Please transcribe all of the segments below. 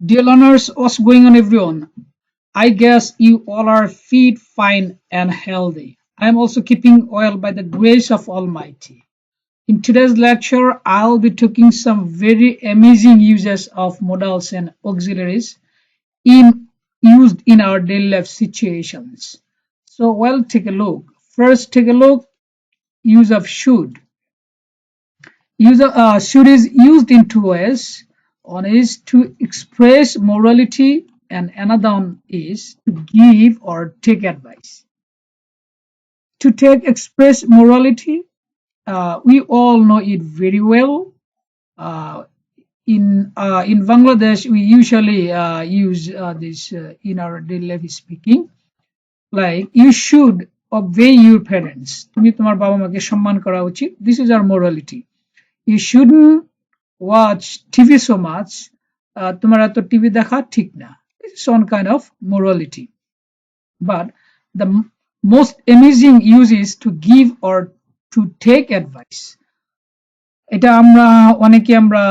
Dear learners, what's going on, everyone? I guess you all are fit, fine, and healthy. I am also keeping well by the grace of Almighty. In today's lecture, I'll be talking some very amazing uses of modals and auxiliaries used in our daily life situations. So, well, take a look. First, take a look. Use of should. Should is used in two ways. One is to express morality, and another one is to give or take advice. To take express morality, we all know it very well. Uh, in Bangladesh, we usually use this in our daily life speaking. Like, you should obey your parents. তুমি তোমার বাবা মাকে সম্মান করা উচিত. This is our morality. You shouldn't watch TV so much. তোমার এত TV দেখা ঠিক না. It's one kind of morality. But the most amazing use is to give or to take advice. এটা আমরা অনেকে আমরা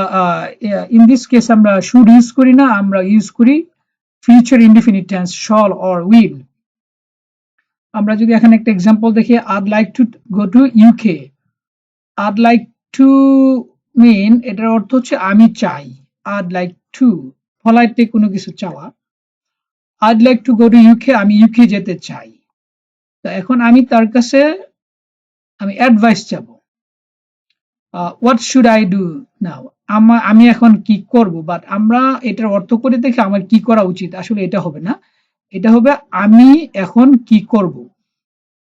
in this case আমরা should use করি না, আমরা ইউজ করি future indefinite tense shall or will. আমরা যদি এখানে একটা এক্সাম্পল দেখি, I'd like to go to UK. I'd like to mean এটার অর্থ হচ্ছে আমি চাই. I'd like to politely কোনো কিছু চাওয়া. I'd like to go to UK, আমি UK যেতে চাই. তো এখন আমি তার কাছে আমি অ্যাডভাইস চাবো. What should I do now? আমি এখন কি করব? বাট আমরা এটার অর্থ করে দেখি আমার কি করা উচিত. আসলে এটা হবে না, এটা হবে আমি এখন কি করব।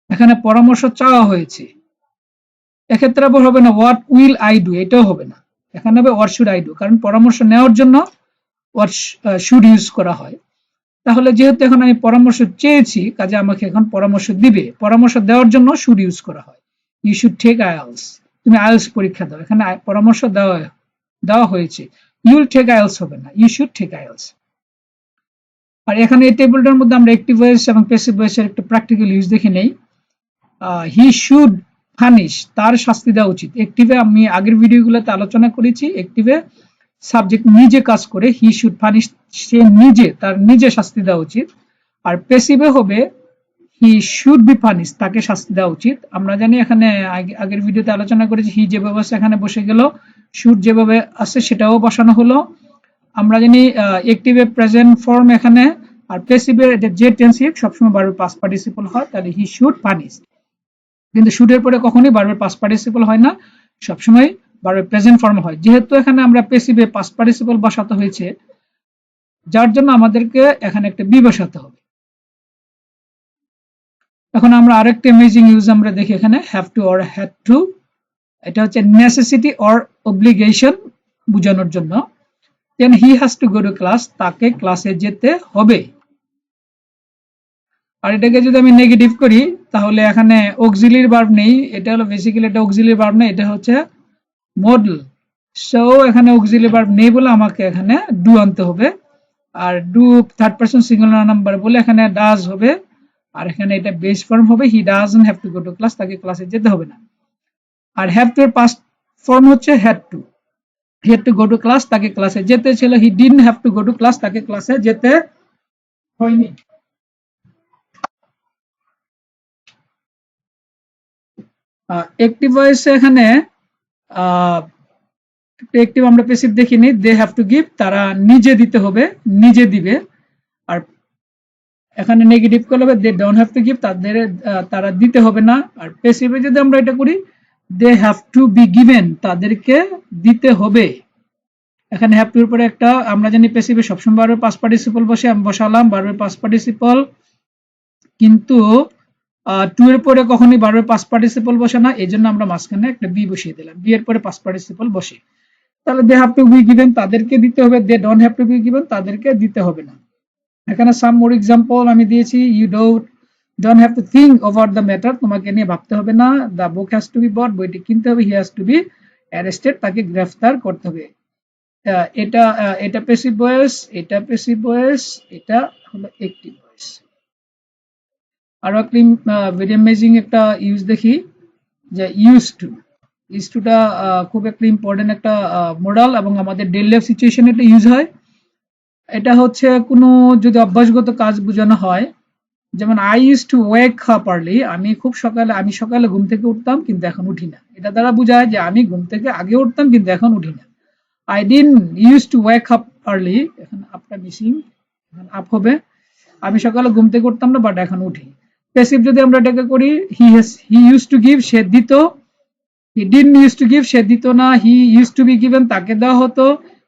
এখানে পরামর্শ চাওয়া হয়েছে, এক্ষেত্রে আবার হবে না হোয়াট উইল আই ডু, এটাও হবে না, এখানে হবে হোয়াট শুড আই ডু, কারণ পরামর্শ নেওয়ার জন্য হোয়াট শুড ইউজ করা হয়। তাহলে যেহেতু এখন আমি পরামর্শ চেয়েছি, কাজে আমাকে এখন পরামর্শ দিবে, পরামর্শ দেওয়ার জন্য শুড ইউজ করা হয়। ইউ শুড টেক আইএলস, তুমি আইএলস পরীক্ষা দাও, এখানে পরামর্শ দেওয়া হয়েছে। ইউ উইল টেক আইএলস হবে না, ইউ শুড টেক আইএলস। আর এখানে এই টেবিলটার মধ্যে আমরা অ্যাক্টিভ ভয়েস এবং প্যাসিভ ভয়েসের একটা প্র্যাকটিক্যাল ইউজ দেখে নেই। হি শুড পানিশ, তার শাস্তি দেওয়া উচিত। অ্যাক্টিভে আমি আগের ভিডিওগুলোতে আলোচনা করেছি, অ্যাক্টিভে সাবজেক্ট নিজে কাজ করে, হি শুড পানিশ, সে নিজে, তার নিজে শাস্তি দেওয়া উচিত। আর প্যাসিভে হবে হি শুড বি পানিশ, তাকে শাস্তি দেওয়া উচিত। আমরা জানি এখানে আগের ভিডিওতে আলোচনা করেছি, হি যেভাবে আছে এখানে বসে গেল, শুড যেভাবে আছে সেটাও বসানো হলো। আমরা জানি অ্যাক্টিভে প্রেজেন্ট ফর্ম এখানে, আর প্যাসিভে এটা যে টেন্সে সবসময় ভার্বের পাস্ট পার্টিসিপল হয়, তাহলে হি শুড পানিশ। কিন্তু শুডের পরে কখনোই ভার্বের পাস্ট পার্টিসিপল হয় না, সবসময় ভার্বের প্রেজেন্ট ফর্ম হয়। যেহেতু এখানে আমরা প্যাসিভে পাস্ট পার্টিসিপল বসাতে হয়েছে, যার জন্য আমাদেরকে এখানে একটা বি বসাতে হবে। এখন আমরা আরেকটা অ্যামেজিং ইউজ আমরা দেখি এখানে, have to or had to. এটা হচ্ছে নেসেসিটি অর অব্লিগেশন বোঝানোর জন্য। Then he has to go to class, তাকে ক্লাসে যেতে হবে। আর এটাকে যদি আমি নেগেটিভ করি, তাহলে এখানে অক্সিলিয়ারি ভার্ব নেই, এটা হলো বেসিক্যালি এটা অক্সিলিয়ারি ভার্ব না, এটা হচ্ছে মডেল। সো এখানে অক্সিলিয়ারি ভার্ব নেই বলে আমাকে এখানে ডু আনতে হবে। আর do third person singular number বলে এখানে ডাজ হবে, আর এখানে এটা বেস ফর্ম হবে, he doesn't have to go to class, তাকে ক্লাসে যেতে হবে না। আর হ্যাভ টু এর পাস্ট ফর্ম হচ্ছে had to, he had to go to class, তাকে ক্লাসে যেতে ছিল, he didn't have to go to class, তাকে ক্লাসে যেতে হয়নি। অ্যাক্টিভ ভয়েসে এখানে অ্যাক্টিভ আমরা প্যাসিভ দেখিনি, দে হ্যাভ টু গিভ, তারা নিজে দিতে হবে, নিজে দিবে। আর এখানে নেগেটিভ করলে হবে they don't have to give, তারা দিতে হবে না। আর প্যাসিভে যদি আমরা এটা করি, they have to be given, তাদেরকে দিতে হবে। এখানে হ্যাভ টু এর পরে একটা, আমরা জানি প্যাসিভে সবসময় ভার্বের পাস্ট পার্টিসিপল বসে, আমি বসালাম ভার্বের পাস্ট পার্টিসিপল, কিন্তু টু এর পরে কখনোই ভার্বের পাস্ট পার্টিসিপল বসে না, এই জন্য আমরা মাঝখানে একটা বি বসিয়ে দিলাম, বি এর পরে পাস্ট পার্টিসিপল বসে। তাহলে they have to be given, তাদেরকে দিতে হবে, they don't have to be given, তাদেরকে দিতে হবে না। এখানে সাম মোর এক্সাম্পল আমি দিয়েছি, you don't have to think over the matter, তোমাকে নিয়ে ভাবতে হবে না। The book has to be bought, বইটি কিনতে হবে। He has to be arrested, তাকে গ্রেফতার করতে হবে। এটা প্যাসিভ ভয়েস, এটা প্যাসিভ ভয়েস, এটা হলো অ্যাক্টিভ ভয়েস। আরো একটা ভেরি অ্যামেজিং একটা ইউজ দেখি, যে ইউজ টু। ইউজ টুটা খুব একটা ইম্পর্টেন্ট একটা মডাল, এবং আমাদের ডেইলি লাইফ সিচুয়েশনে এটা ইউজ হয়। এটা হচ্ছে কোনো যদি অভ্যাসগত কাজ বোঝানো হয়, যেমন I use to wake up early, আমি সকালে ঘুম থেকে উঠতাম কিন্তু এখন উঠি না। এটা দ্বারা বোঝায় যে আমি ঘুম থেকে আগে উঠতাম কিন্তু এখন উঠি না। I didn't use two wake up early, এখন আপটা মিসিং, এখন আপ হবে। আমি সকালে ঘুম থেকে উঠতাম না বাট এখন উঠি। প্যাসিভ যদি আমরা এটাকে করি, হি ইউজ টু গিভ, সে দিত। He didn't use to give, সে দিত না। He use to be given, তাকে দেওয়া হতো।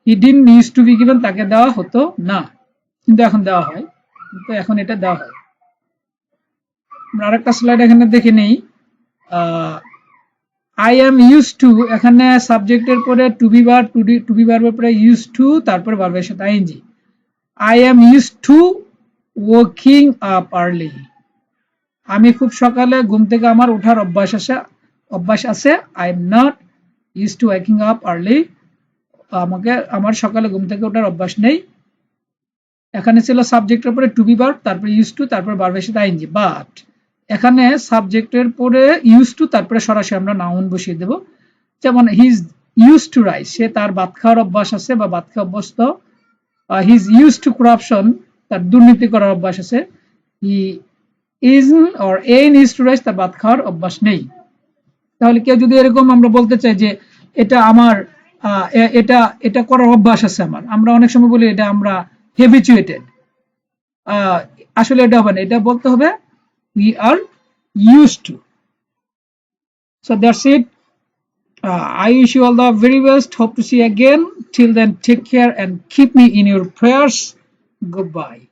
He didn't use to be given, তাকে দেওয়া হতো না, কিন্তু এখন দেওয়া হয়, কিন্তু এখন এটা দেওয়া হয়। আমরা আরেকটা স্লাইড এখানে দেখে নেই। আই এম ইউজ টু, এখানে সাবজেক্টের পরে to be verb, to be ভার্বের পরে ইউজ টু, তারপর ভার্বের সাথে ING. I am use to walking up early, আমি খুব সকালে ঘুম থেকে আমার ওঠার অভ্যাস আছে। I am not use to walking up early, আমার সকালে ঘুম থেকে ওঠার অভ্যাস নেই। এখানে ছিল সাবজেক্টের পরে টু বি ভার্ব, তারপরে ইউজ টু, তারপর ভার্বের সাথে আইএনজি। বাট এখানে সাবজেক্টের পরে ইউজ টু, তারপরে সরাসরি আমরা নাউন বসিয়ে দেব। যেমন he is use to rice, সে তার ভাত খাওয়ার অভ্যাস আছে বা ভাত খাওয়া অভ্যস্ত। He is use to corruption, তার দুর্নীতি করার অভ্যাস আছে। He is or an is to rice, তার ভাত খাওয়ার অভ্যাস নেই। তাহলে কেউ যদি এরকম আমরা বলতে চাই যে এটা আমার এটা এটা করার অভ্যাস আছে আমার, আমরা অনেক সময় বলি এটা আমরা হ্যাবিচুয়েটেড, আসলে এটা হবে না, এটা বলতে হবে we are used to. So that's it. I wish you all the very best. Hope to see you again. Till then, take care and keep me in your prayers. Goodbye.